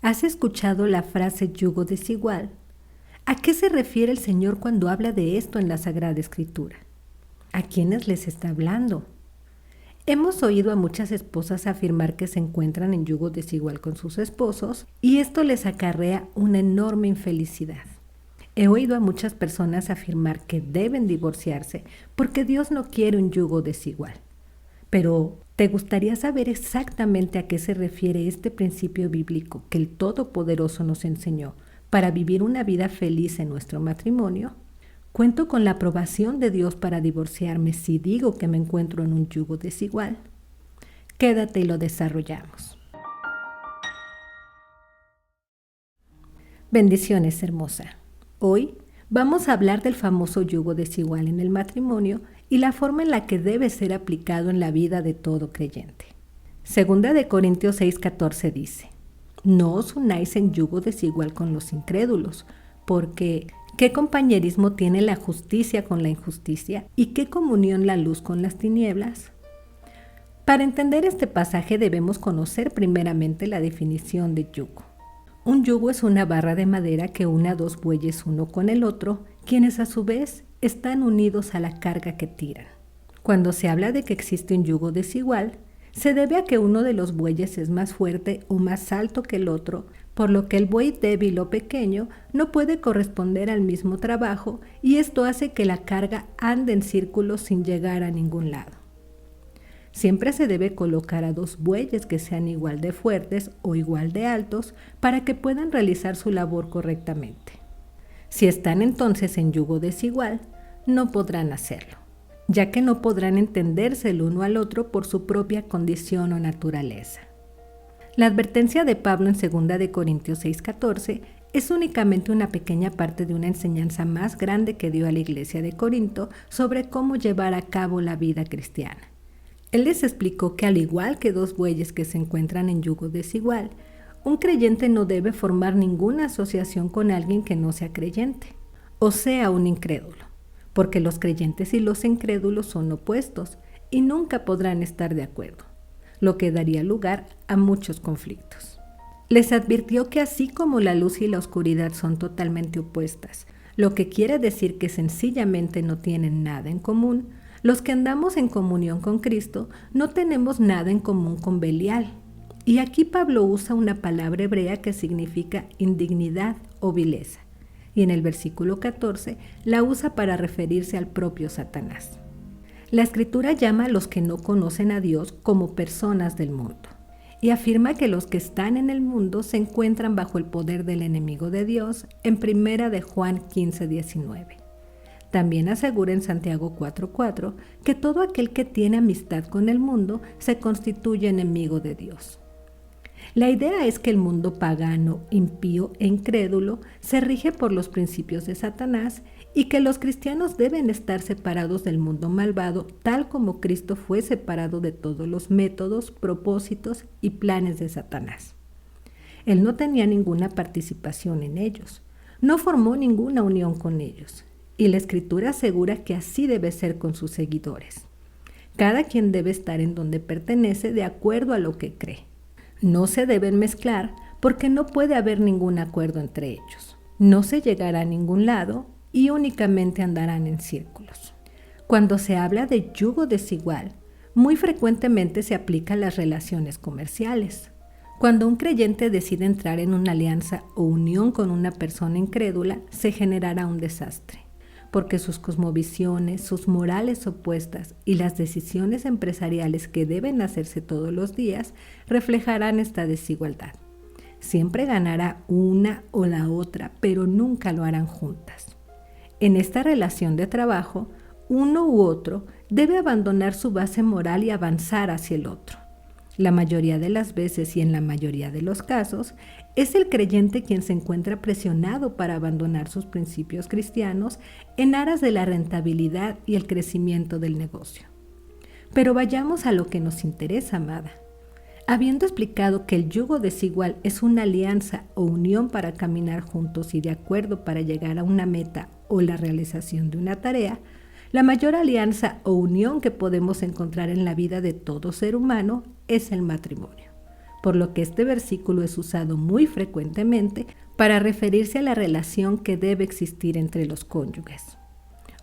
¿Has escuchado la frase yugo desigual? ¿A qué se refiere el Señor cuando habla de esto en la Sagrada Escritura? ¿A quiénes les está hablando? Hemos oído a muchas esposas afirmar que se encuentran en yugo desigual con sus esposos y esto les acarrea una enorme infelicidad. He oído a muchas personas afirmar que deben divorciarse porque Dios no quiere un yugo desigual. Pero, ¿te gustaría saber exactamente a qué se refiere este principio bíblico que el Todopoderoso nos enseñó para vivir una vida feliz en nuestro matrimonio? ¿Cuento con la aprobación de Dios para divorciarme si digo que me encuentro en un yugo desigual? Quédate y lo desarrollamos. Bendiciones, hermosa. Hoy vamos a hablar del famoso yugo desigual en el matrimonio y la forma en la que debe ser aplicado en la vida de todo creyente. Segunda de Corintios 6:14 dice: No os unáis en yugo desigual con los incrédulos, porque ¿qué compañerismo tiene la justicia con la injusticia? ¿Y qué comunión la luz con las tinieblas? Para entender este pasaje debemos conocer primeramente la definición de yugo. Un yugo es una barra de madera que une a dos bueyes uno con el otro, quienes a su vez están unidos a la carga que tiran. Cuando se habla de que existe un yugo desigual, se debe a que uno de los bueyes es más fuerte o más alto que el otro, por lo que el buey débil o pequeño no puede corresponder al mismo trabajo y esto hace que la carga ande en círculos sin llegar a ningún lado. Siempre se debe colocar a dos bueyes que sean igual de fuertes o igual de altos para que puedan realizar su labor correctamente. Si están entonces en yugo desigual, no podrán hacerlo, ya que no podrán entenderse el uno al otro por su propia condición o naturaleza. La advertencia de Pablo en 2 de Corintios 6:14 es únicamente una pequeña parte de una enseñanza más grande que dio a la iglesia de Corinto sobre cómo llevar a cabo la vida cristiana. Él les explicó que al igual que dos bueyes que se encuentran en yugo desigual, un creyente no debe formar ninguna asociación con alguien que no sea creyente, o sea, un incrédulo, porque los creyentes y los incrédulos son opuestos y nunca podrán estar de acuerdo, lo que daría lugar a muchos conflictos. Les advirtió que así como la luz y la oscuridad son totalmente opuestas, lo que quiere decir que sencillamente no tienen nada en común, los que andamos en comunión con Cristo no tenemos nada en común con Belial. Y aquí Pablo usa una palabra hebrea que significa indignidad o vileza. Y en el versículo 14 la usa para referirse al propio Satanás. La Escritura llama a los que no conocen a Dios como personas del mundo. Y afirma que los que están en el mundo se encuentran bajo el poder del enemigo de Dios en 1 de Juan 15:19. También asegura en Santiago 4:4 que todo aquel que tiene amistad con el mundo se constituye enemigo de Dios. La idea es que el mundo pagano, impío e incrédulo se rige por los principios de Satanás y que los cristianos deben estar separados del mundo malvado, tal como Cristo fue separado de todos los métodos, propósitos y planes de Satanás. Él no tenía ninguna participación en ellos, no formó ninguna unión con ellos. Y la Escritura asegura que así debe ser con sus seguidores. Cada quien debe estar en donde pertenece de acuerdo a lo que cree. No se deben mezclar porque no puede haber ningún acuerdo entre ellos. No se llegará a ningún lado y únicamente andarán en círculos. Cuando se habla de yugo desigual, muy frecuentemente se aplica a las relaciones comerciales. Cuando un creyente decide entrar en una alianza o unión con una persona incrédula, se generará un desastre, porque sus cosmovisiones, sus morales opuestas y las decisiones empresariales que deben hacerse todos los días reflejarán esta desigualdad. Siempre ganará una o la otra, pero nunca lo harán juntas. En esta relación de trabajo, uno u otro debe abandonar su base moral y avanzar hacia el otro. La mayoría de las veces y en la mayoría de los casos, es el creyente quien se encuentra presionado para abandonar sus principios cristianos en aras de la rentabilidad y el crecimiento del negocio. Pero vayamos a lo que nos interesa, amada. Habiendo explicado que el yugo desigual es una alianza o unión para caminar juntos y de acuerdo para llegar a una meta o la realización de una tarea, la mayor alianza o unión que podemos encontrar en la vida de todo ser humano es el matrimonio, por lo que este versículo es usado muy frecuentemente para referirse a la relación que debe existir entre los cónyuges.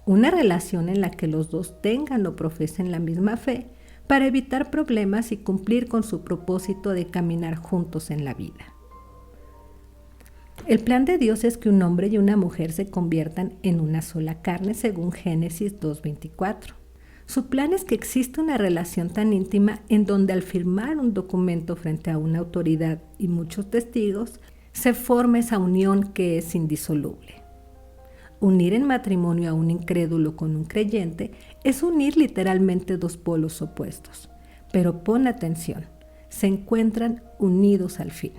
Una relación en la que los dos tengan o profesen la misma fe para evitar problemas y cumplir con su propósito de caminar juntos en la vida. El plan de Dios es que un hombre y una mujer se conviertan en una sola carne según Génesis 2:24. Su plan es que exista una relación tan íntima en donde al firmar un documento frente a una autoridad y muchos testigos, se forma esa unión que es indisoluble. Unir en matrimonio a un incrédulo con un creyente es unir literalmente dos polos opuestos, pero pon atención, se encuentran unidos al fin.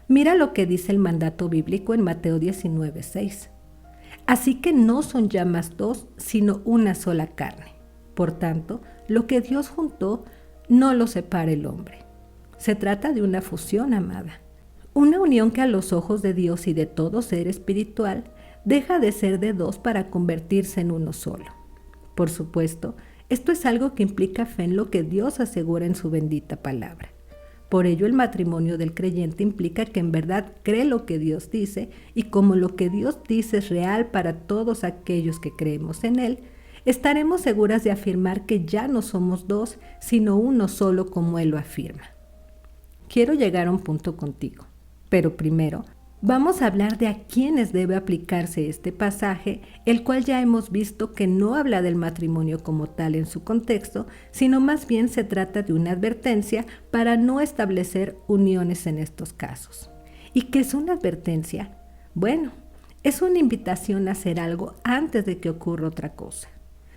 Mira lo que dice el mandato bíblico en Mateo 19:6. Así que no son ya más dos, sino una sola carne. Por tanto, lo que Dios juntó, no lo separe el hombre. Se trata de una fusión, amada. Una unión que a los ojos de Dios y de todo ser espiritual, deja de ser de dos para convertirse en uno solo. Por supuesto, esto es algo que implica fe en lo que Dios asegura en su bendita palabra. Por ello, el matrimonio del creyente implica que en verdad cree lo que Dios dice, y como lo que Dios dice es real para todos aquellos que creemos en Él, estaremos seguras de afirmar que ya no somos dos, sino uno solo como Él lo afirma. Quiero llegar a un punto contigo, pero primero vamos a hablar de a quiénes debe aplicarse este pasaje, el cual ya hemos visto que no habla del matrimonio como tal en su contexto, sino más bien se trata de una advertencia para no establecer uniones en estos casos. ¿Y qué es una advertencia? Bueno, es una invitación a hacer algo antes de que ocurra otra cosa.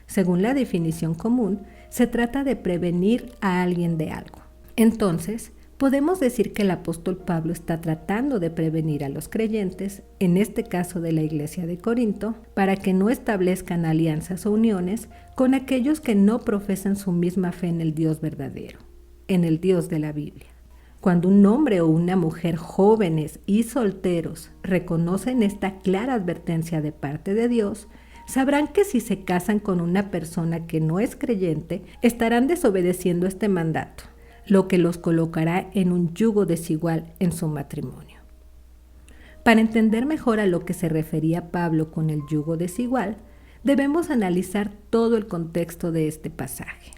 Según la definición común, se trata de prevenir a alguien de algo. Entonces, podemos decir que el apóstol Pablo está tratando de prevenir a los creyentes, en este caso de la iglesia de Corinto, para que no establezcan alianzas o uniones con aquellos que no profesan su misma fe en el Dios verdadero, en el Dios de la Biblia. Cuando un hombre o una mujer jóvenes y solteros reconocen esta clara advertencia de parte de Dios, sabrán que si se casan con una persona que no es creyente, estarán desobedeciendo este mandato, lo que los colocará en un yugo desigual en su matrimonio. Para entender mejor a lo que se refería Pablo con el yugo desigual, debemos analizar todo el contexto de este pasaje.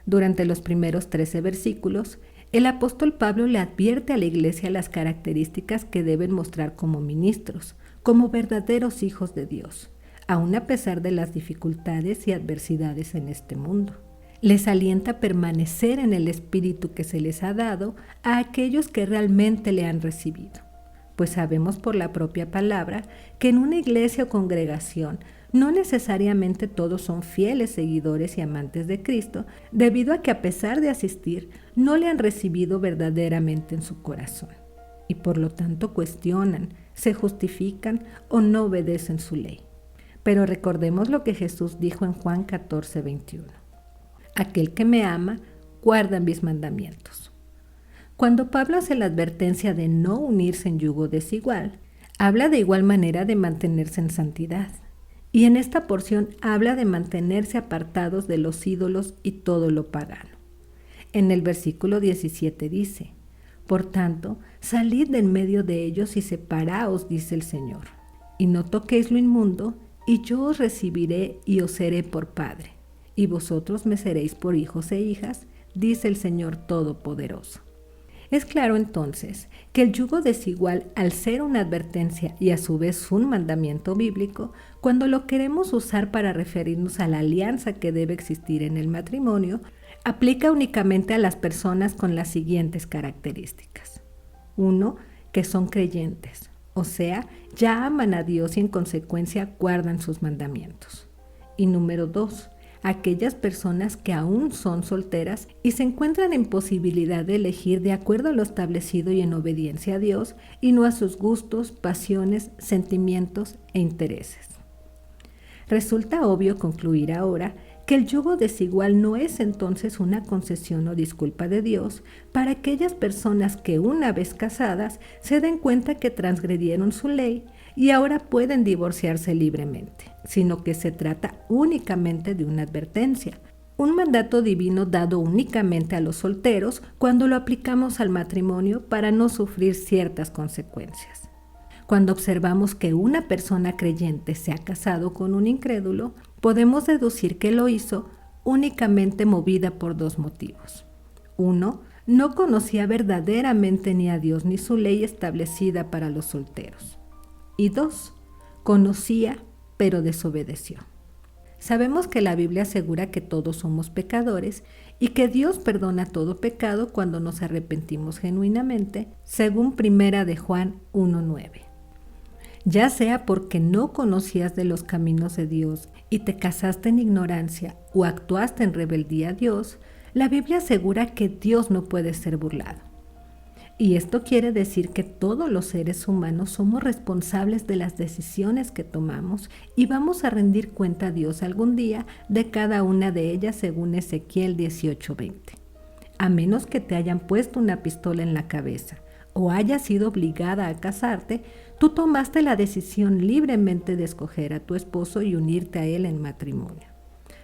Durante los primeros 13 versículos, el apóstol Pablo le advierte a la iglesia las características que deben mostrar como ministros, como verdaderos hijos de Dios, aun a pesar de las dificultades y adversidades en este mundo. Les alienta a permanecer en el espíritu que se les ha dado a aquellos que realmente le han recibido, pues sabemos por la propia palabra que en una iglesia o congregación no necesariamente todos son fieles seguidores y amantes de Cristo, debido a que a pesar de asistir, no le han recibido verdaderamente en su corazón, y por lo tanto cuestionan, se justifican o no obedecen su ley. Pero recordemos lo que Jesús dijo en Juan 14:21. Aquel que me ama, guarda mis mandamientos. Cuando Pablo hace la advertencia de no unirse en yugo desigual, habla de igual manera de mantenerse en santidad. Y en esta porción habla de mantenerse apartados de los ídolos y todo lo pagano. En el versículo 17 dice, por tanto, salid de en medio de ellos y separaos, dice el Señor, y no toquéis lo inmundo, y yo os recibiré y os seré por Padre, y vosotros me seréis por hijos e hijas, dice el Señor Todopoderoso. Es claro entonces que el yugo desigual, al ser una advertencia y a su vez un mandamiento bíblico, cuando lo queremos usar para referirnos a la alianza que debe existir en el matrimonio, aplica únicamente a las personas con las siguientes características. 1. Que son creyentes, o sea, ya aman a Dios y en consecuencia guardan sus mandamientos. Y número 2. Aquellas personas que aún son solteras y se encuentran en posibilidad de elegir de acuerdo a lo establecido y en obediencia a Dios y no a sus gustos, pasiones, sentimientos e intereses. Resulta obvio concluir ahora que el yugo desigual no es entonces una concesión o disculpa de Dios para aquellas personas que una vez casadas se den cuenta que transgredieron su ley y ahora pueden divorciarse libremente, sino que se trata únicamente de una advertencia, un mandato divino dado únicamente a los solteros cuando lo aplicamos al matrimonio para no sufrir ciertas consecuencias. Cuando observamos que una persona creyente se ha casado con un incrédulo, podemos deducir que lo hizo únicamente movida por dos motivos. Uno, no conocía verdaderamente ni a Dios ni su ley establecida para los solteros. Y dos, conocía pero desobedeció. Sabemos que la Biblia asegura que todos somos pecadores y que Dios perdona todo pecado cuando nos arrepentimos genuinamente, según 1 de Juan 1:9. Ya sea porque no conocías de los caminos de Dios y te casaste en ignorancia o actuaste en rebeldía a Dios, la Biblia asegura que Dios no puede ser burlado. Y esto quiere decir que todos los seres humanos somos responsables de las decisiones que tomamos y vamos a rendir cuenta a Dios algún día de cada una de ellas según Ezequiel 18:20. A menos que te hayan puesto una pistola en la cabeza o hayas sido obligada a casarte, tú tomaste la decisión libremente de escoger a tu esposo y unirte a él en matrimonio.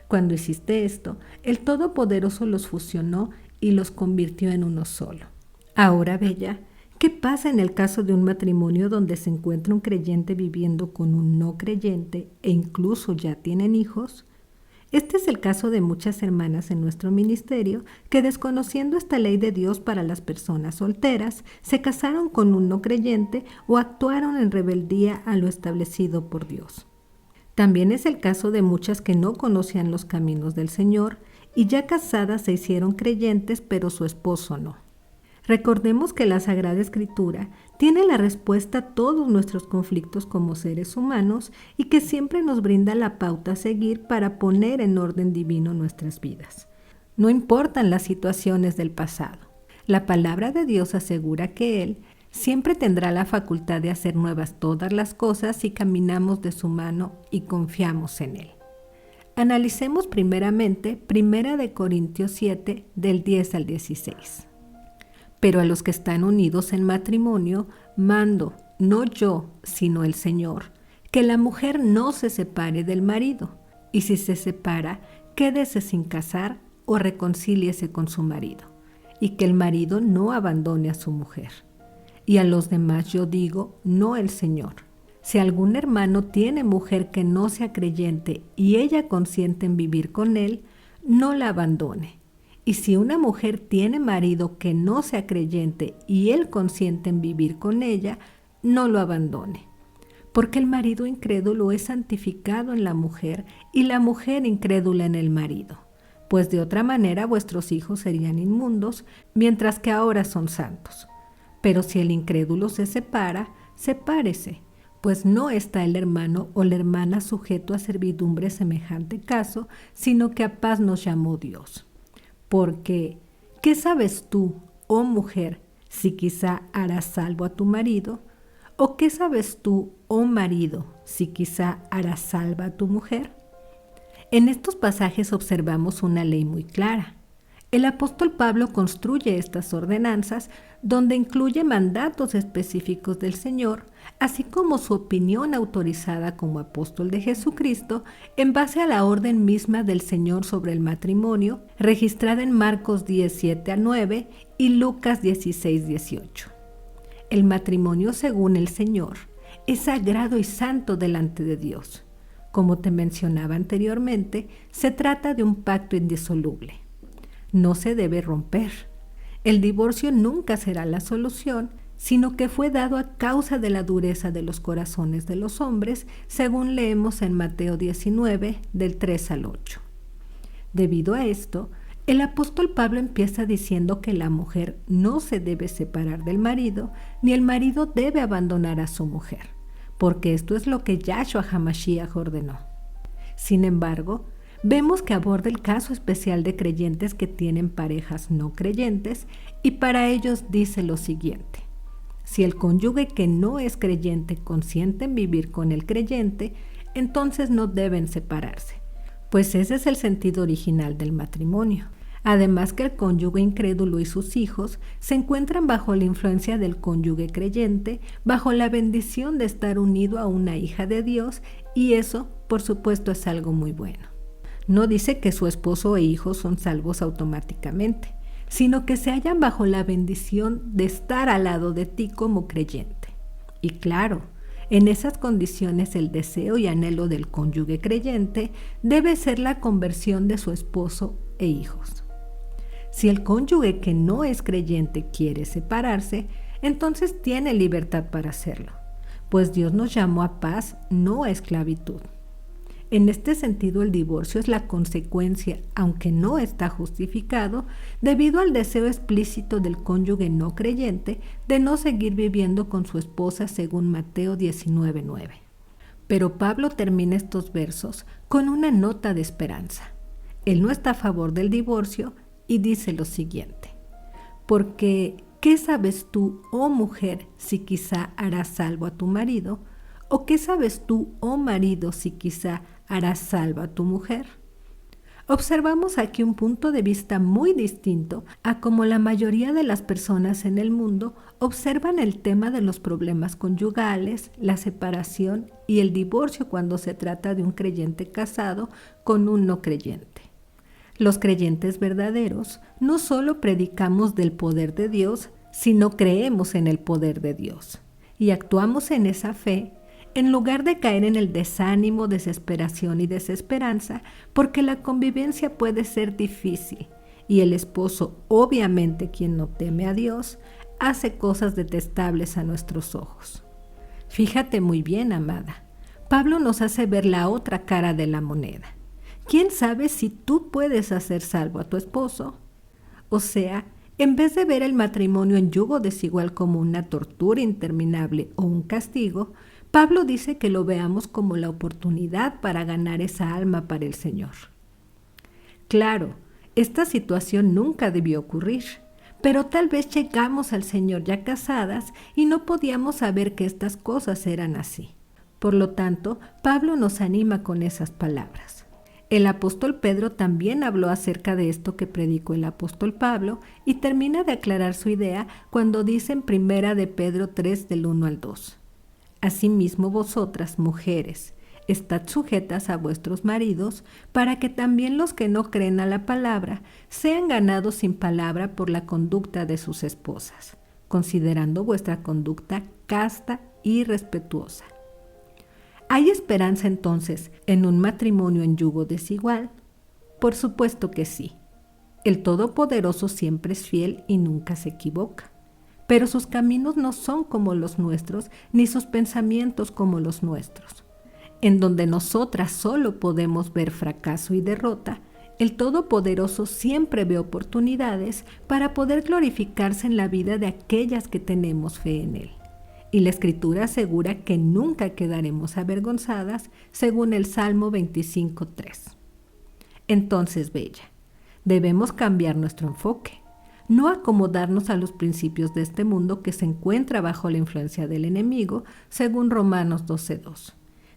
Cuando hiciste esto, el Todopoderoso los fusionó y los convirtió en uno solo. Ahora, Bella, ¿qué pasa en el caso de un matrimonio donde se encuentra un creyente viviendo con un no creyente e incluso ya tienen hijos? Este es el caso de muchas hermanas en nuestro ministerio que, desconociendo esta ley de Dios para las personas solteras, se casaron con un no creyente o actuaron en rebeldía a lo establecido por Dios. También es el caso de muchas que no conocían los caminos del Señor y ya casadas se hicieron creyentes, pero su esposo no. Recordemos que la Sagrada Escritura tiene la respuesta a todos nuestros conflictos como seres humanos y que siempre nos brinda la pauta a seguir para poner en orden divino nuestras vidas. No importan las situaciones del pasado. La palabra de Dios asegura que Él siempre tendrá la facultad de hacer nuevas todas las cosas si caminamos de su mano y confiamos en Él. Analicemos primeramente 1 Corintios 7, del 10 al 16. Pero a los que están unidos en matrimonio, mando, no yo, sino el Señor, que la mujer no se separe del marido, y si se separa, quédese sin casar o reconcíliese con su marido, y que el marido no abandone a su mujer. Y a los demás yo digo, no el Señor. Si algún hermano tiene mujer que no sea creyente y ella consiente en vivir con él, no la abandone. Y si una mujer tiene marido que no sea creyente y él consiente en vivir con ella, no lo abandone. Porque el marido incrédulo es santificado en la mujer y la mujer incrédula en el marido. Pues de otra manera vuestros hijos serían inmundos, mientras que ahora son santos. Pero si el incrédulo se separa, sepárese, pues no está el hermano o la hermana sujeto a servidumbre semejante caso, sino que a paz nos llamó Dios. Porque, ¿qué sabes tú, oh mujer, si quizá harás salvo a tu marido? ¿O qué sabes tú, oh marido, si quizá harás salva a tu mujer? En estos pasajes observamos una ley muy clara. El apóstol Pablo construye estas ordenanzas donde incluye mandatos específicos del Señor, así como su opinión autorizada como apóstol de Jesucristo en base a la orden misma del Señor sobre el matrimonio, registrada en Marcos 10:7-9 y Lucas 16:18. El matrimonio, según el Señor, es sagrado y santo delante de Dios. Como te mencionaba anteriormente, se trata de un pacto indisoluble. No se debe romper. El divorcio nunca será la solución, sino que fue dado a causa de la dureza de los corazones de los hombres, según leemos en Mateo 19, del 3 al 8. Debido a esto, el apóstol Pablo empieza diciendo que la mujer no se debe separar del marido, ni el marido debe abandonar a su mujer, porque esto es lo que Yahshua HaMashiach ordenó. Sin embargo, vemos que aborda el caso especial de creyentes que tienen parejas no creyentes y para ellos dice lo siguiente. Si el cónyuge que no es creyente consiente en vivir con el creyente, entonces no deben separarse, pues ese es el sentido original del matrimonio. Además que el cónyuge incrédulo y sus hijos se encuentran bajo la influencia del cónyuge creyente, bajo la bendición de estar unido a una hija de Dios, y eso, por supuesto, es algo muy bueno. No dice que su esposo e hijos son salvos automáticamente, sino que se hallan bajo la bendición de estar al lado de ti como creyente. Y claro, en esas condiciones el deseo y anhelo del cónyuge creyente debe ser la conversión de su esposo e hijos. Si el cónyuge que no es creyente quiere separarse, entonces tiene libertad para hacerlo, pues Dios nos llamó a paz, no a esclavitud. En este sentido, el divorcio es la consecuencia, aunque no está justificado, debido al deseo explícito del cónyuge no creyente de no seguir viviendo con su esposa según Mateo 19:9. Pero Pablo termina estos versos con una nota de esperanza. Él no está a favor del divorcio y dice lo siguiente: porque, ¿qué sabes tú, oh mujer, si quizá harás salvo a tu marido? ¿O qué sabes tú, oh marido, si quizá harás salvo a tu mujer? Observamos aquí un punto de vista muy distinto a como la mayoría de las personas en el mundo observan el tema de los problemas conyugales, la separación y el divorcio cuando se trata de un creyente casado con un no creyente. Los creyentes verdaderos no solo predicamos del poder de Dios, sino creemos en el poder de Dios y actuamos en esa fe en lugar de caer en el desánimo, desesperación y desesperanza, porque la convivencia puede ser difícil y el esposo, obviamente quien no teme a Dios, hace cosas detestables a nuestros ojos. Fíjate muy bien, amada, Pablo nos hace ver la otra cara de la moneda. ¿Quién sabe si tú puedes hacer salvo a tu esposo? O sea, en vez de ver el matrimonio en yugo desigual como una tortura interminable o un castigo, Pablo dice que lo veamos como la oportunidad para ganar esa alma para el Señor. Claro, esta situación nunca debió ocurrir, pero tal vez llegamos al Señor ya casadas y no podíamos saber que estas cosas eran así. Por lo tanto, Pablo nos anima con esas palabras. El apóstol Pedro también habló acerca de esto que predicó el apóstol Pablo y termina de aclarar su idea cuando dice en 1 de Pedro 3 del 1 al 2. Asimismo vosotras, mujeres, estad sujetas a vuestros maridos, para que también los que no creen a la palabra sean ganados sin palabra por la conducta de sus esposas, considerando vuestra conducta casta y respetuosa. ¿Hay esperanza entonces en un matrimonio en yugo desigual? Por supuesto que sí. El Todopoderoso siempre es fiel y nunca se equivoca. Pero sus caminos no son como los nuestros, ni sus pensamientos como los nuestros. En donde nosotras solo podemos ver fracaso y derrota, el Todopoderoso siempre ve oportunidades para poder glorificarse en la vida de aquellas que tenemos fe en Él. Y la Escritura asegura que nunca quedaremos avergonzadas, según el Salmo 25:3. Entonces, bella, debemos cambiar nuestro enfoque. No acomodarnos a los principios de este mundo que se encuentra bajo la influencia del enemigo, según Romanos 12:2,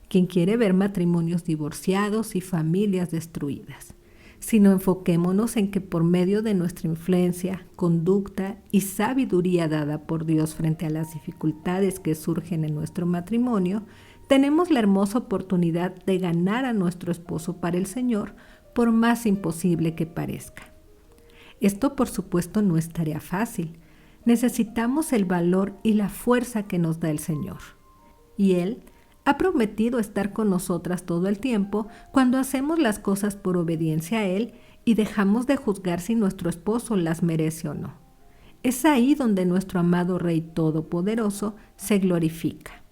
quien quiere ver matrimonios divorciados y familias destruidas. Sino enfoquémonos en que por medio de nuestra influencia, conducta y sabiduría dada por Dios frente a las dificultades que surgen en nuestro matrimonio, tenemos la hermosa oportunidad de ganar a nuestro esposo para el Señor, por más imposible que parezca. Esto, por supuesto, no es tarea fácil. Necesitamos el valor y la fuerza que nos da el Señor. Y Él ha prometido estar con nosotras todo el tiempo cuando hacemos las cosas por obediencia a Él y dejamos de juzgar si nuestro esposo las merece o no. Es ahí donde nuestro amado Rey Todopoderoso se glorifica.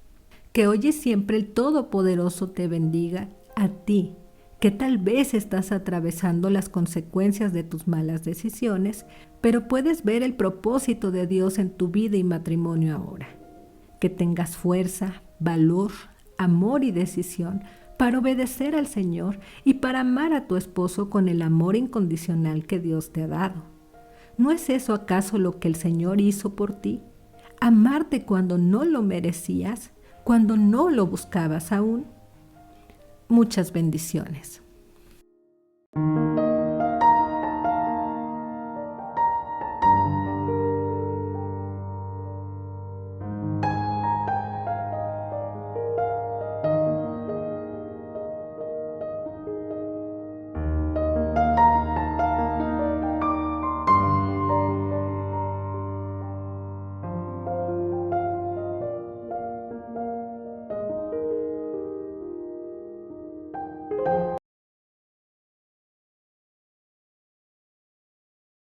Que hoy y siempre el Todopoderoso te bendiga a ti, que tal vez estás atravesando las consecuencias de tus malas decisiones, pero puedes ver el propósito de Dios en tu vida y matrimonio ahora. Que tengas fuerza, valor, amor y decisión para obedecer al Señor y para amar a tu esposo con el amor incondicional que Dios te ha dado. ¿No es eso acaso lo que el Señor hizo por ti? Amarte cuando no lo merecías, cuando no lo buscabas aún. Muchas bendiciones.